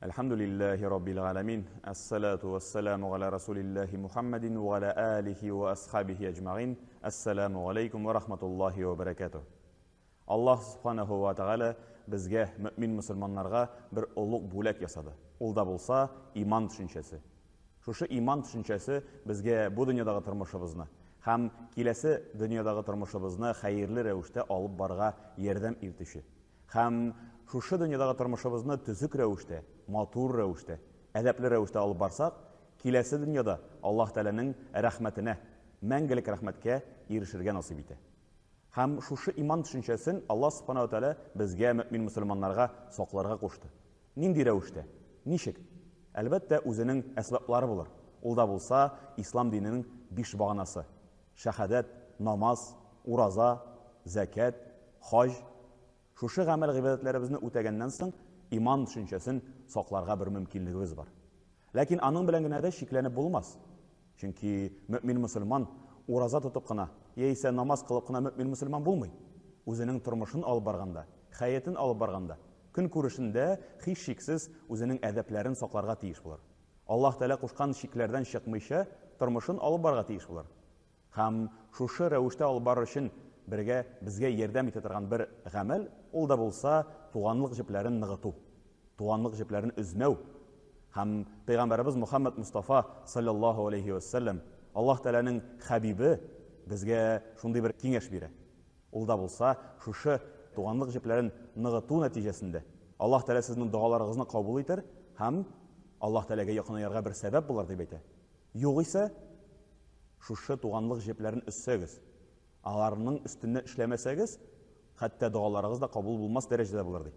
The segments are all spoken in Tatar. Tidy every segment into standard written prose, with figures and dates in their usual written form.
Elhamdülillahi Rabbil alemin. Esselatu vesselamu ala Resulillahi Muhammedin ve ala alihi ve ashabihi ecma'in. Esselamu aleykum ve rahmetullahi ve berekatuh. Allah subhanahu wa ta'ala bizge mümin musulmanlarga bir ulug' bo'lak yasadi. Ul da bolsa iman tushunchasi. Şuşu iman tushunchasi bizge bu dunyodagi turmushimizni ham kelasi dunyodagi turmushimizni xayrli ravishda olib borga yordam etişi. Ham şuşu dunyodagi turmushimizni tuzuk ravishda, motor ravishda, adabli ravishda olib borsak, kelasi dunyoda Alloh taolaning rahmatine, mangilik rahmatga erishirga nasib etadi. Ham şuşu iman tushunchasin Allah subhanahu wa ta'ala bizge mümin musulmonlarga soqlarga qo'shdi. Nindi ravishda, nishik? Albatta o'zining asbablari bo'lar. Ul da bo'lsa islom dinining 5 bag'anasi: shahadat, namoz, uraza, zakat, haj. Şuşu amal ibodatlarimizni o'tagandan so'ng iman tushunchasin soqlarga bir mumkinligimiz bor. Lekin aning bilan gina shiklanib bo'lmas. Chunki mu'min musulmon uraza tutib qina, yeysa namoz qilib qina mu'min musulmon bo'lmaydi. O'zining turmushini olib borganda, hayotini olib borganda, kun ko'rishinde hech shiksiz o'zining adablarini soqlarga tegish bo'lar. Alloh taolo qo'shgan shiklardan chiqmaycha turmushini olib borga tegish bo'lar. Ham şuşu ravishda olib borish uchun birga bizga yordam eta turgan bir amal, ul da bo'lsa tuganlik jiplarini nig'atu, tuganlik jiplarini uzmau. Ham payg'ambarimiz Muhammad Mustafa sallallohu alayhi va sallam, Alloh taolaning habibi bizga shunday bir kengash beradi. Ul da bo'lsa şuşu tuganlik jiplarini nig'atu natijasida Alloh taolo sizning duolaringizni qabul etar, ham Alloh taolaga yaqinlashishga bir sabab bo'lar deb aytadi. Yo'q esa şuşu tuganlik jiplarini üssegiz, alarning üstünde işlemeseniz, hatta dualarınız da kabul bulmaz derecede bular deydi.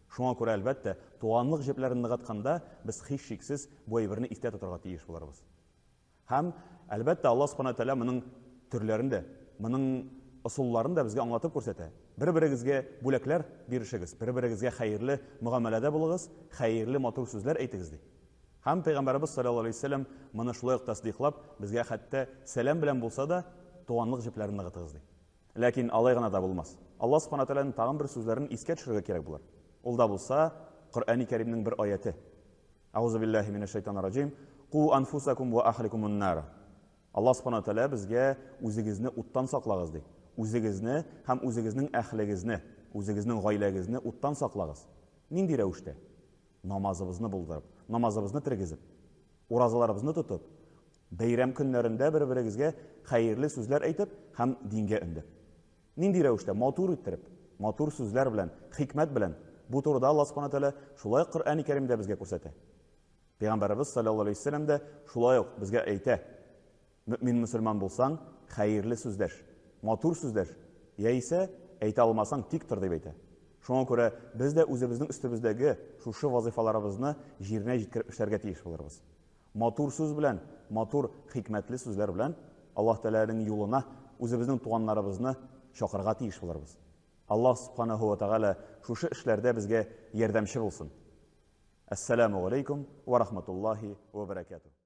Şuna göre elbette tuganlik jiplerini nig'atganda biz hech shiksiz bu aybirini ifta tuturga tegish bo'larmiz. Ham elbette Allah subhanahu taala buning turlarini, buning usullarini da bizga anlatib ko'rsatadi. Bir-biringizga bo'laklar berishingiz, bir-biringizga xayrli muomalada bo'lingiz, xayrli motor so'zlar aytingiz deydi. Ham payg'ambarimiz sallallohu alayhi vasallam mana shunday tasdiqlab bizga hatta salam bilan bo'lsa da tuganlik jiplarini nig'atimiz deydi. Lekin alaygina da bo'lmas. Allah subhanahu taolaning tag'in bir so'zlarini esga tushirishga kerak bo'lar. Ul da bo'lsa Qur'oni Karimning bir oyati. Auzu billahi minashaytonirrojim. Qu anfusakum va ahlikumun nar. Allah subhanahu taolo bizga o'zingizni o'tdan saqlag'iz deydi. O'zingizni ham o'zingizning ahlingizni, o'zingizning oilangizni o'tdan saqlag'iz. Nindi ravishda? Namozimizni bo'ldirib, namozimizni tirgizib, urazalarimizni tutib, bayram kunlarida bir-biringizga xayrli so'zlar aytib, ham dinga undab. Nindi ravishda motor ettirib, motor so'zlar bilan, hikmat bilan bu to'g'rida Alloh subhanahu taolo shulay Qur'oni Karimda bizga ko'rsatadi. Payg'ambarimiz sallallohu alayhi vasallamda shulay bizga aytadi: "Mu'min musulmon bo'lsang, xayrli so'zlash, motor so'zlash, yeysa ayta olmasang tik tur" deb aytadi. Şuna göre biz de o'zimizning ustimizdagi shu vazifalarimizni yerine yetkazib ishlarga tegish bo'larmiz. Motor so'z bilan, motor hikmatli so'zlar bilan Alloh taolaning yo'lina o'zimizning tuganlarimizni chaqirga tegish bo'larmiz. Alloh subhanahu va taolo shu ishlarda bizga yordamchi bo'lsin. Assalomu alaykum va rahmatullohi va barakatuh.